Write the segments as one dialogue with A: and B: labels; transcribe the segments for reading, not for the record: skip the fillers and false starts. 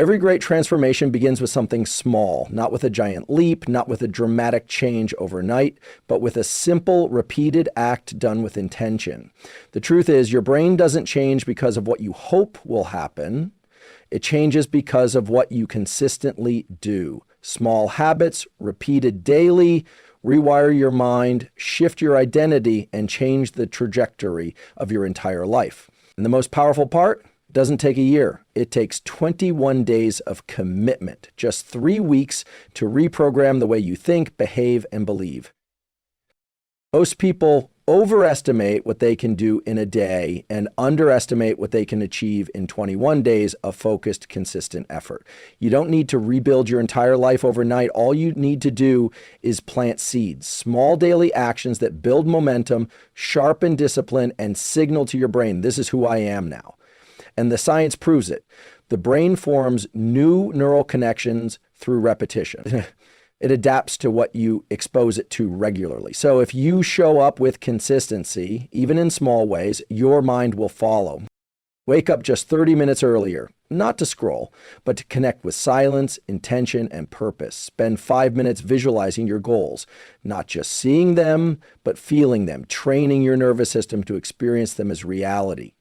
A: Every great transformation begins with something small, not with a giant leap, not with a dramatic change overnight, but with a simple, repeated act done with intention. The truth is, your brain doesn't change because of what you hope will happen. It changes because of what you consistently do. Small habits, repeated daily, rewire your mind, shift your identity, and change the trajectory of your entire life. And the most powerful part? Doesn't take a year. It takes 21 days of commitment, just 3 weeks to reprogram the way you think, behave, and believe. Most people overestimate what they can do in a day and underestimate what they can achieve in 21 days of focused, consistent effort. You don't need to rebuild your entire life overnight. All you need to do is plant seeds, small daily actions that build momentum, sharpen discipline, and signal to your brain, this is who I am now. And the science proves it. The brain forms new neural connections through repetition. It adapts to what you expose it to regularly. So if you show up with consistency, even in small ways, your mind will follow. Wake up just 30 minutes earlier, not to scroll, but to connect with silence, intention, and purpose. Spend 5 minutes visualizing your goals, not just seeing them, but feeling them, training your nervous system to experience them as reality.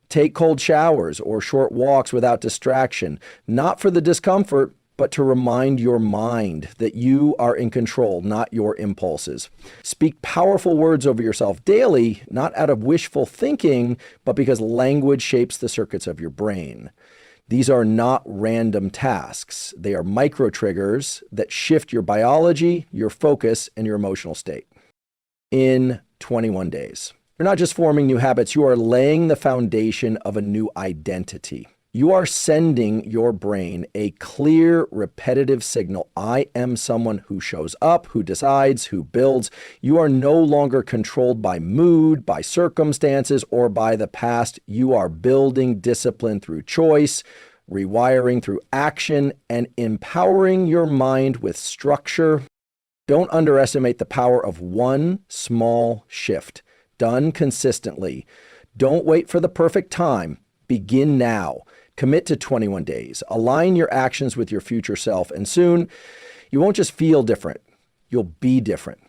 A: Take cold showers or short walks without distraction, not for the discomfort, but to remind your mind that you are in control, not your impulses. Speak powerful words over yourself daily, not out of wishful thinking, but because language shapes the circuits of your brain. These are not random tasks. They are micro triggers that shift your biology, your focus, and your emotional state in 21 days. You're not just forming new habits, you are laying the foundation of a new identity. You are sending your brain a clear, repetitive signal. I am someone who shows up, who decides, who builds. You are no longer controlled by mood, by circumstances, or by the past. You are building discipline through choice, rewiring through action, and empowering your mind with structure. Don't underestimate the power of one small shift, done consistently. Don't wait for the perfect time. Begin now. Commit to 21 days. Align your actions with your future self, and soon you won't just feel different, you'll be different.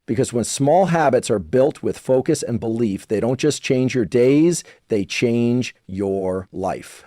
A: Because when small habits are built with focus and belief, they don't just change your days, they change your life.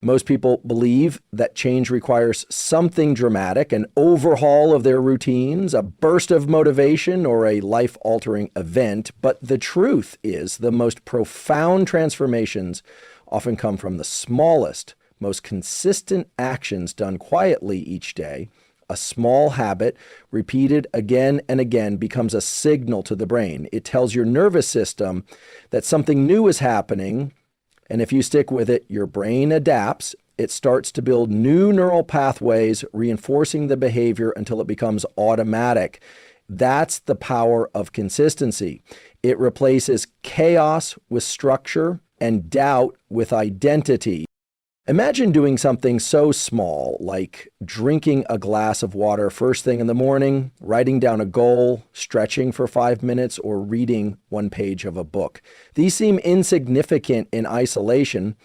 A: Most people believe that change requires something dramatic, an overhaul of their routines, a burst of motivation, or a life-altering event. But the truth is, the most profound transformations often come from the smallest, most consistent actions done quietly each day. A small habit, repeated again and again, becomes a signal to the brain. It tells your nervous system that something new is happening, and if you stick with it, your brain adapts. It starts to build new neural pathways, reinforcing the behavior until it becomes automatic. That's the power of consistency. It replaces chaos with structure and doubt with identity. Imagine doing something so small, like drinking a glass of water first thing in the morning, writing down a goal, stretching for 5 minutes, or reading 1 page of a book. These seem insignificant in isolation,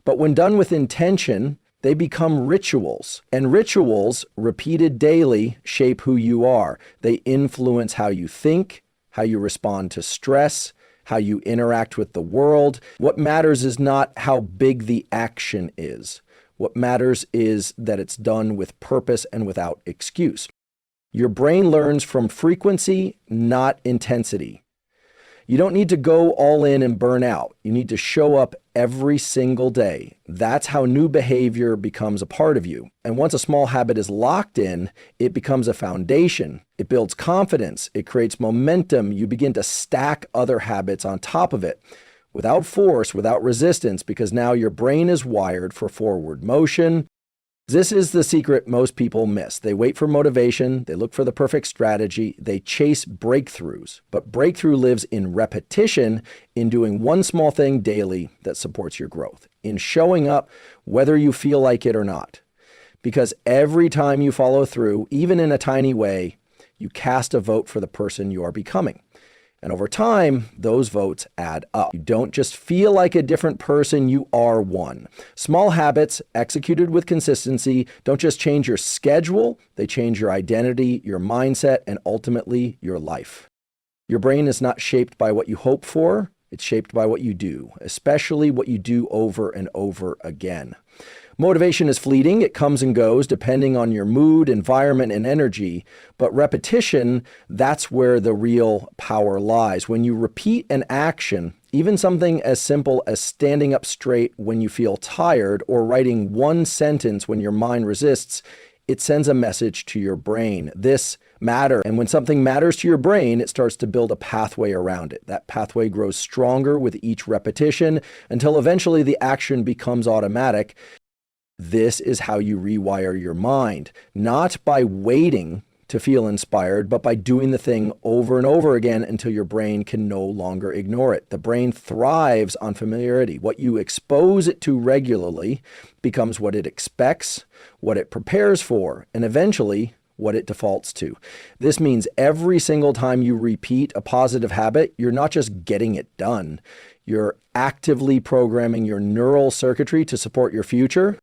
A: but when done with intention, they become rituals. And rituals, repeated daily, shape who you are. They influence how you think, how you respond to stress, how you interact with the world. What matters is not how big the action is. What matters is that it's done with purpose and without excuse. Your brain learns from frequency, not intensity. You don't need to go all in and burn out. You need to show up every single day. That's how new behavior becomes a part of you. And once a small habit is locked in, it becomes a foundation. It builds confidence. It creates momentum. You begin to stack other habits on top of it without force, without resistance, because now your brain is wired for forward motion. This is the secret most people miss. They wait for motivation, they look for the perfect strategy, they chase breakthroughs. But breakthrough lives in repetition, in doing one small thing daily that supports your growth, in showing up whether you feel like it or not. Because every time you follow through, even in a tiny way, you cast a vote for the person you are becoming. And over time, those votes add up. You don't just feel like a different person, you are one. Small habits executed with consistency don't just change your schedule, they change your identity, your mindset, and ultimately your life. Your brain is not shaped by what you hope for, it's shaped by what you do, especially what you do over and over again. Motivation is fleeting. It comes and goes depending on your mood, environment, and energy. But repetition, that's where the real power lies. When you repeat an action, even something as simple as standing up straight when you feel tired or writing one sentence when your mind resists, it sends a message to your brain. This matters. And when something matters to your brain, it starts to build a pathway around it. That pathway grows stronger with each repetition until eventually the action becomes automatic. This is how you rewire your mind, not by waiting to feel inspired, but by doing the thing over and over again until your brain can no longer ignore it. The brain thrives on familiarity. What you expose it to regularly becomes what it expects, what it prepares for, and eventually what it defaults to. This means every single time you repeat a positive habit, you're not just getting it done. You're actively programming your neural circuitry to support your future.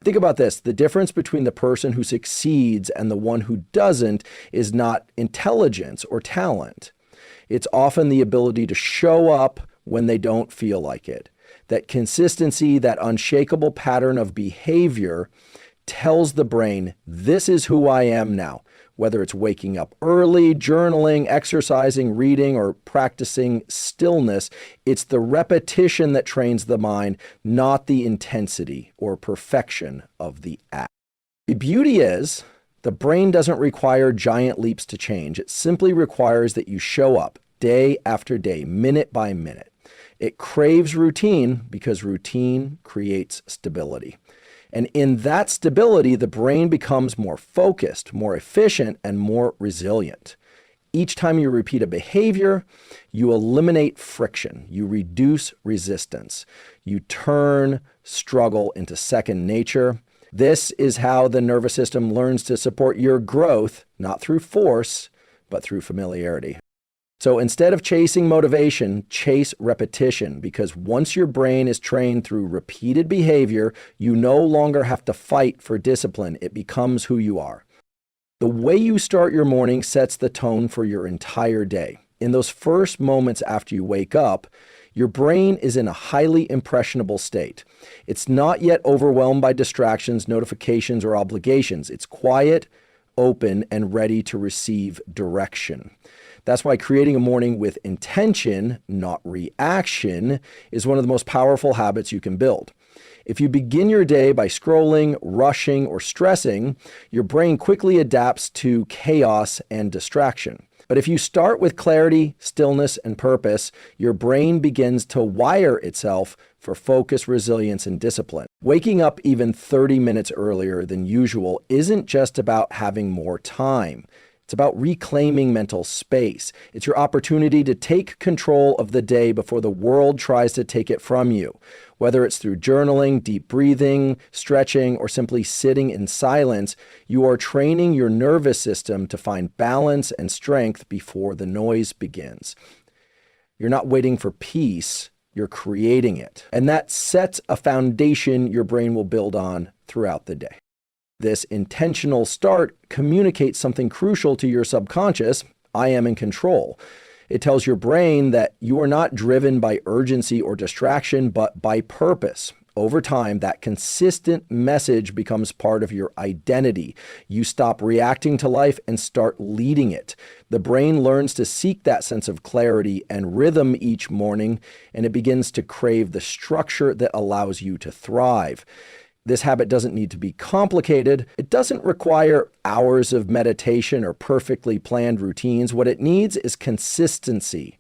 A: Think about this. The difference between the person who succeeds and the one who doesn't is not intelligence or talent. It's often the ability to show up when they don't feel like it. That consistency, that unshakable pattern of behavior tells the brain, this is who I am now. Whether it's waking up early, journaling, exercising, reading, or practicing stillness, it's the repetition that trains the mind, not the intensity or perfection of the act. The beauty is, the brain doesn't require giant leaps to change. It simply requires that you show up day after day, minute by minute. It craves routine because routine creates stability. And in that stability, the brain becomes more focused, more efficient, and more resilient. Each time you repeat a behavior, you eliminate friction, you reduce resistance, you turn struggle into second nature. This is how the nervous system learns to support your growth, not through force, but through familiarity. So instead of chasing motivation, chase repetition, because once your brain is trained through repeated behavior, you no longer have to fight for discipline. It becomes who you are. The way you start your morning sets the tone for your entire day. In those first moments after you wake up, your brain is in a highly impressionable state. It's not yet overwhelmed by distractions, notifications, or obligations. It's quiet, open, and ready to receive direction. That's why creating a morning with intention, not reaction, is one of the most powerful habits you can build. If you begin your day by scrolling, rushing, or stressing, your brain quickly adapts to chaos and distraction. But if you start with clarity, stillness, and purpose, your brain begins to wire itself for focus, resilience, and discipline. Waking up even 30 minutes earlier than usual isn't just about having more time. It's about reclaiming mental space. It's your opportunity to take control of the day before the world tries to take it from you. Whether it's through journaling, deep breathing, stretching, or simply sitting in silence, you are training your nervous system to find balance and strength before the noise begins. You're not waiting for peace, you're creating it. And that sets a foundation your brain will build on throughout the day. This intentional start communicates something crucial to your subconscious. I am in control. It tells your brain that you are not driven by urgency or distraction, but by purpose. Over time, that consistent message becomes part of your identity. You stop reacting to life and start leading it. The brain learns to seek that sense of clarity and rhythm each morning, and it begins to crave the structure that allows you to thrive. This habit doesn't need to be complicated. It doesn't require hours of meditation or perfectly planned routines. What it needs is consistency,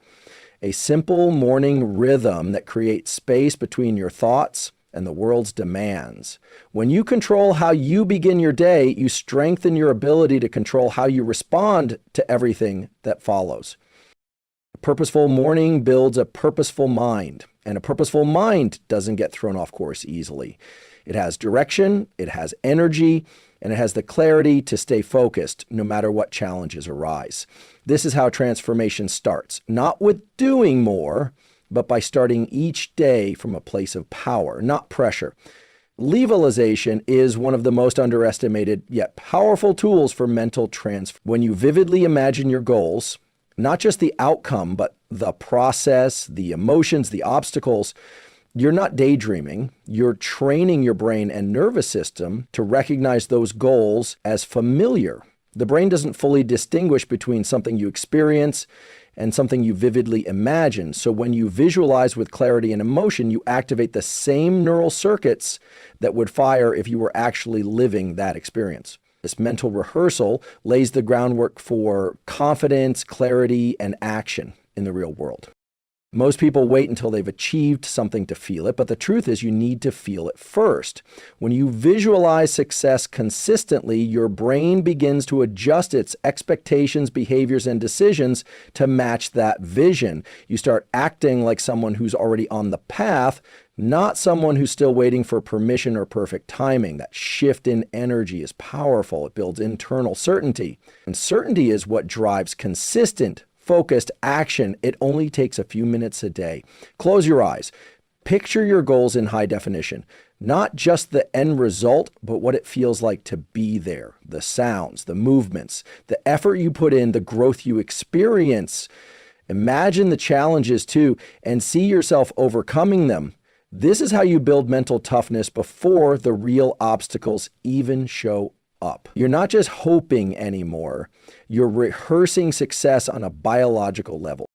A: a simple morning rhythm that creates space between your thoughts and the world's demands. When you control how you begin your day, you strengthen your ability to control how you respond to everything that follows. A purposeful morning builds a purposeful mind, and a purposeful mind doesn't get thrown off course easily. It has direction, it has energy, and it has the clarity to stay focused no matter what challenges arise. This is how transformation starts, not with doing more, but by starting each day from a place of power, not pressure. Levelization is one of the most underestimated yet powerful tools for mental transfer. When you vividly imagine your goals, not just the outcome, but the process, the emotions, the obstacles, you're not daydreaming. You're training your brain and nervous system to recognize those goals as familiar. The brain doesn't fully distinguish between something you experience and something you vividly imagine. So when you visualize with clarity and emotion, you activate the same neural circuits that would fire if you were actually living that experience. This mental rehearsal lays the groundwork for confidence, clarity, and action in the real world. Most people wait until they've achieved something to feel it, but the truth is you need to feel it first. When you visualize success consistently, your brain begins to adjust its expectations, behaviors, and decisions to match that vision. You start acting like someone who's already on the path, not someone who's still waiting for permission or perfect timing. That shift in energy is powerful. It builds internal certainty. And certainty is what drives consistent, focused action. It only takes a few minutes a day. Close your eyes. Picture your goals in high definition. Not just the end result, but what it feels like to be there. The sounds, the movements, the effort you put in, the growth you experience. Imagine the challenges too, and see yourself overcoming them. This is how you build mental toughness before the real obstacles even show up. You're not just hoping anymore. You're rehearsing success on a biological level.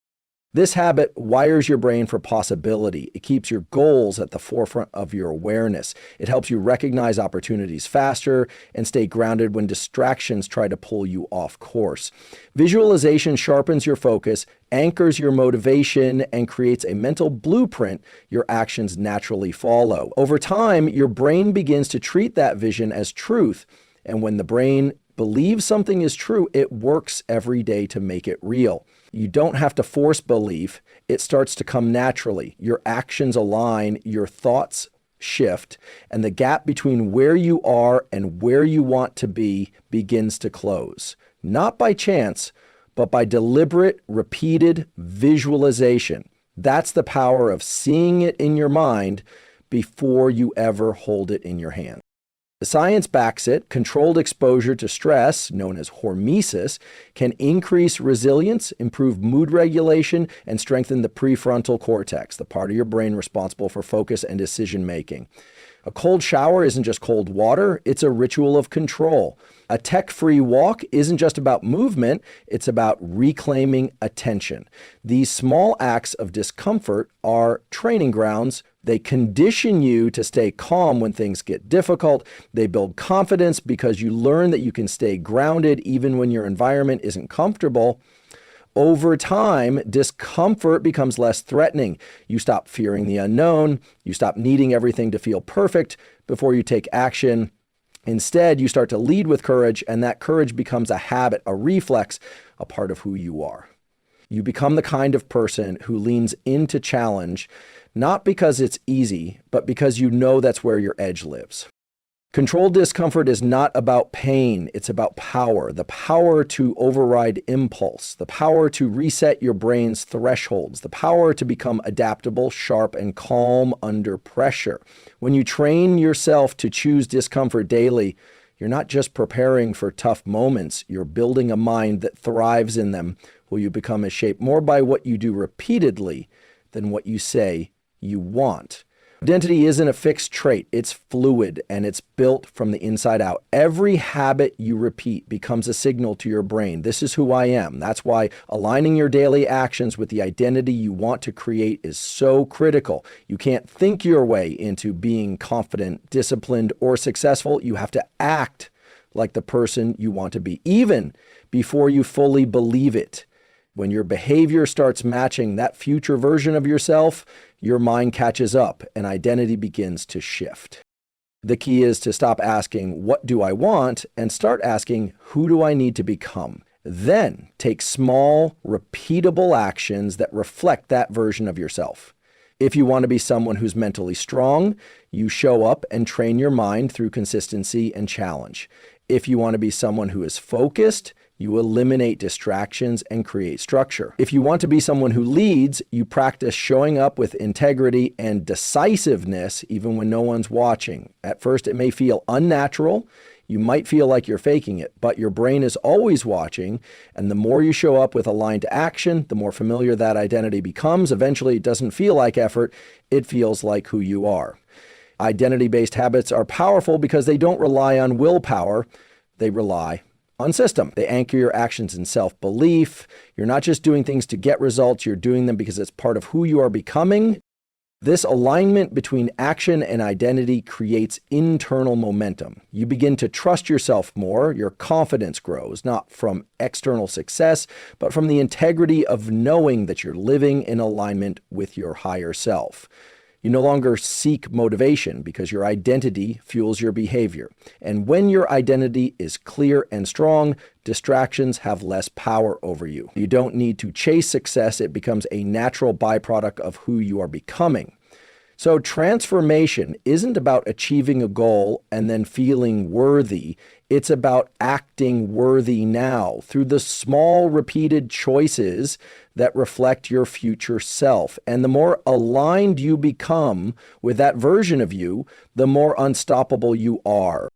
A: This habit wires your brain for possibility. It keeps your goals at the forefront of your awareness. It helps you recognize opportunities faster and stay grounded when distractions try to pull you off course. Visualization sharpens your focus, anchors your motivation, and creates a mental blueprint your actions naturally follow. Over time, your brain begins to treat that vision as truth. And when the brain believes something is true, it works every day to make it real. You don't have to force belief. It starts to come naturally. Your actions align, your thoughts shift, and the gap between where you are and where you want to be begins to close. Not by chance, but by deliberate, repeated visualization. That's the power of seeing it in your mind before you ever hold it in your hand. The science backs it. Controlled exposure to stress, known as hormesis, can increase resilience, improve mood regulation, and strengthen the prefrontal cortex, the part of your brain responsible for focus and decision making. A cold shower isn't just cold water, it's a ritual of control. A tech-free walk isn't just about movement, it's about reclaiming attention. These small acts of discomfort are training grounds. They condition you to stay calm when things get difficult. They build confidence because you learn that you can stay grounded even when your environment isn't comfortable. Over time, discomfort becomes less threatening. You stop fearing the unknown. You stop needing everything to feel perfect before you take action. Instead, you start to lead with courage, and that courage becomes a habit, a reflex, a part of who you are. You become the kind of person who leans into challenge, not because it's easy, but because you know that's where your edge lives. Controlled discomfort is not about pain, it's about power. The power to override impulse, the power to reset your brain's thresholds, the power to become adaptable, sharp, and calm under pressure. When you train yourself to choose discomfort daily, you're not just preparing for tough moments, you're building a mind that thrives in them, where you become shaped more by what you do repeatedly than what you say you want. Identity isn't a fixed trait, it's fluid and it's built from the inside out. Every habit you repeat becomes a signal to your brain. This is who I am. That's why aligning your daily actions with the identity you want to create is so critical. You can't think your way into being confident, disciplined, or successful. You have to act like the person you want to be, even before you fully believe it. When your behavior starts matching that future version of yourself, your mind catches up and identity begins to shift. The key is to stop asking, what do I want? And start asking, who do I need to become? Then take small, repeatable actions that reflect that version of yourself. If you want to be someone who's mentally strong, you show up and train your mind through consistency and challenge. If you want to be someone who is focused, you eliminate distractions and create structure. If you want to be someone who leads, you practice showing up with integrity and decisiveness even when no one's watching. At first, it may feel unnatural. You might feel like you're faking it, but your brain is always watching, and the more you show up with aligned action, the more familiar that identity becomes. Eventually, it doesn't feel like effort, it feels like who you are. Identity-based habits are powerful because they don't rely on willpower, they rely on system. They anchor your actions in self-belief. You're not just doing things to get results, you're doing them because it's part of who you are becoming. This alignment between action and identity creates internal momentum. You begin to trust yourself more, your confidence grows, not from external success, but from the integrity of knowing that you're living in alignment with your higher self. You no longer seek motivation because your identity fuels your behavior. And when your identity is clear and strong, distractions have less power over you. You don't need to chase success. It becomes a natural byproduct of who you are becoming. So transformation isn't about achieving a goal and then feeling worthy. It's about acting worthy now through the small repeated choices that reflect your future self. And the more aligned you become with that version of you, the more unstoppable you are.